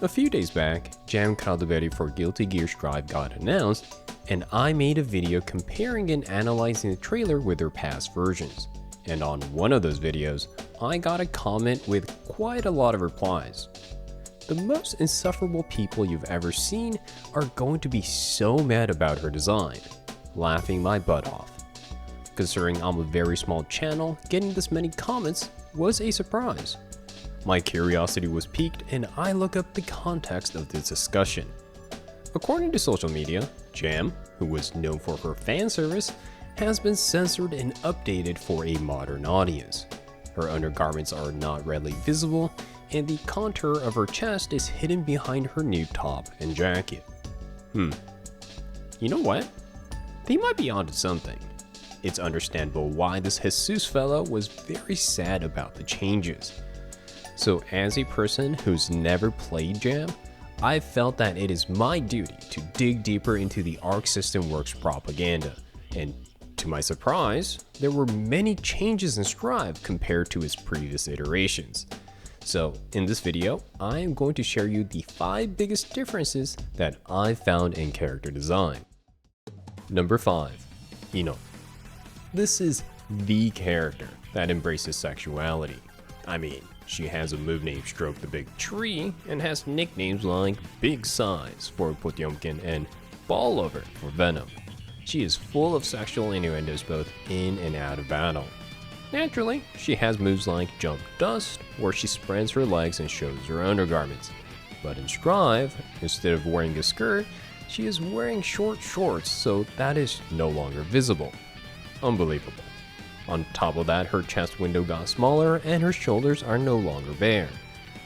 A few days back, Jam Caldaberi for Guilty Gear Strive got announced, and I made a video comparing and analyzing the trailer with their past versions. And on one of those videos, I got a comment with quite a lot of replies. The most insufferable people you've ever seen are going to be so mad about her design, laughing my butt off. Considering I'm a very small channel, getting this many comments was a surprise. My curiosity was piqued and I looked up the context of this discussion. According to social media, Jam, who was known for her fan service, has been censored and updated for a modern audience. Her undergarments are not readily visible, and the contour of her chest is hidden behind her new top and jacket. You know what? They might be onto something. It's understandable why this Jesus fellow was very sad about the changes. So as a person who's never played Jam, I felt that it is my duty to dig deeper into the Arc System Works propaganda, and to my surprise, there were many changes in Strive compared to its previous iterations. So in this video, I am going to share you the 5 biggest differences that I found in character design. Number 5. Ino. This is the character that embraces sexuality. I mean, she has a move named Stroke the Big Tree and has nicknames like Big Size for Potemkin and Ball Over for Venom. She is full of sexual innuendos both in and out of battle. Naturally, she has moves like Jump Dust, where she spreads her legs and shows her undergarments. But in Strive, instead of wearing a skirt, she is wearing short shorts, so that is no longer visible. Unbelievable. On top of that, her chest window got smaller and her shoulders are no longer bare.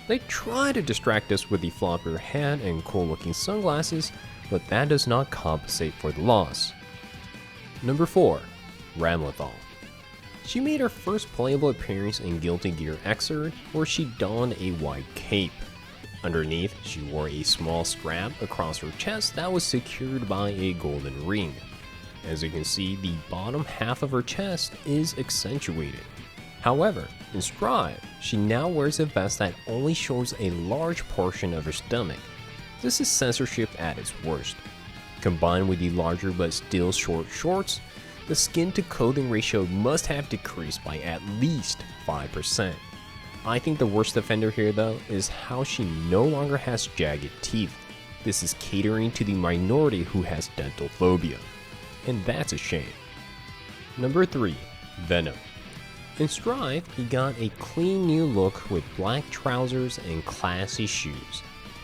They try to distract us with the floppier hat and cool looking sunglasses, but that does not compensate for the loss. Number 4. Ramlethal. She made her first playable appearance in Guilty Gear Xrd, where she donned a white cape. Underneath, she wore a small strap across her chest that was secured by a golden ring. As you can see, the bottom half of her chest is accentuated. However, in Strive, she now wears a vest that only shows a large portion of her stomach. This is censorship at its worst. Combined with the larger but still short shorts, the skin to clothing ratio must have decreased by at least 5%. I think the worst offender here though is how she no longer has jagged teeth. This is catering to the minority who has dental phobia, and that's a shame. Number 3. Venom. In Strive, he got a clean new look with black trousers and classy shoes.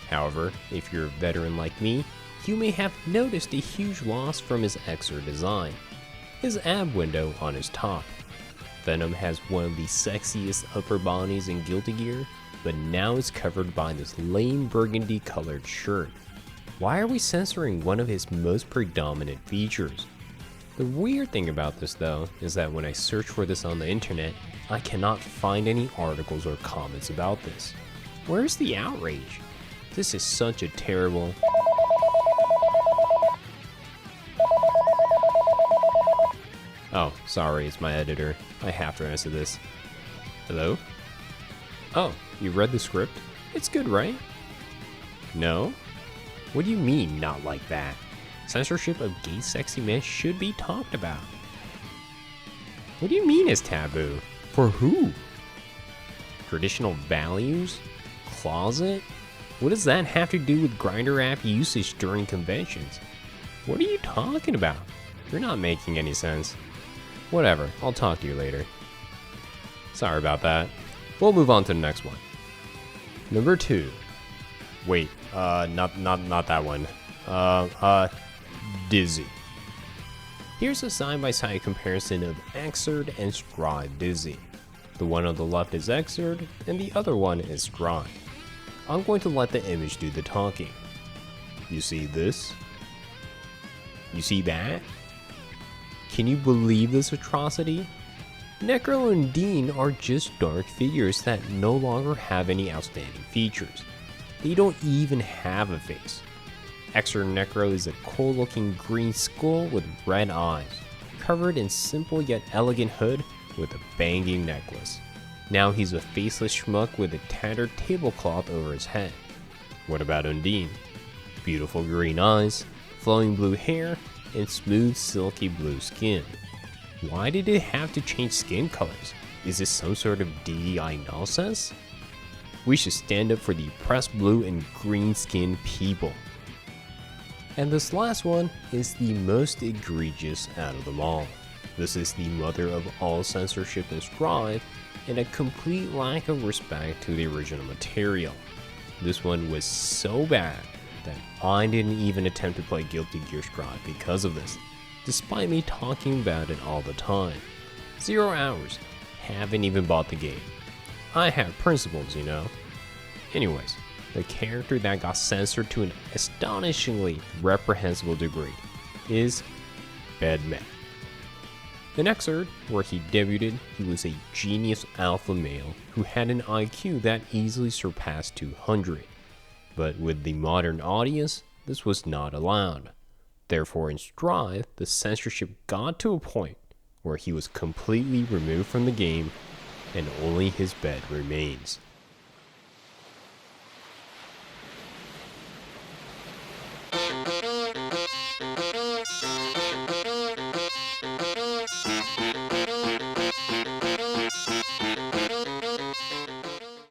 However, if you're a veteran like me, you may have noticed a huge loss from his Xrd design, his ab window on his top. Venom has one of the sexiest upper bodies in Guilty Gear, but now is covered by this lame burgundy colored shirt. Why are we censoring one of his most predominant features? The weird thing about this though is that when I search for this on the internet, I cannot find any articles or comments about this. Where's the outrage? This is such a terrible... Oh, sorry, it's my editor. I have to answer this. Hello? Oh, you read the script? It's good, right? No? What do you mean, not like that? Censorship of gay sexy men should be talked about. What do you mean it's taboo? For who? Traditional values? Closet? What does that have to do with Grindr app usage during conventions? What are you talking about? You're not making any sense. Whatever, I'll talk to you later. Sorry about that. We'll move on to the next one. Number 2. Wait, not that one. Dizzy. Here's a side-by-side comparison of Xrd and Strive Dizzy. The one on the left is Xrd, and the other one is Strive. I'm going to let the image do the talking. You see this? You see that? Can you believe this atrocity? Necro and Dean are just dark figures that no longer have any outstanding features. They don't even have a face. Xrd Necro is a cool looking green skull with red eyes, covered in simple yet elegant hood with a banging necklace. Now he's a faceless schmuck with a tattered tablecloth over his head. What about Undine? Beautiful green eyes, flowing blue hair, and smooth silky blue skin. Why did it have to change skin colors? Is this some sort of DEI nonsense? We should stand up for the oppressed blue and green skinned people. And this last one is the most egregious out of them all. This is the mother of all censorship and strife, and a complete lack of respect to the original material. This one was so bad that I didn't even attempt to play Guilty Gear Strive because of this, despite me talking about it all the time. 0 hours, haven't even bought the game. I have principles, you know. Anyways, the character that got censored to an astonishingly reprehensible degree is Bedman. In Xrd, where he debuted, he was a genius alpha male who had an IQ that easily surpassed 200. But with the modern audience, this was not allowed. Therefore, in Strive, the censorship got to a point where he was completely removed from the game and only his bed remains.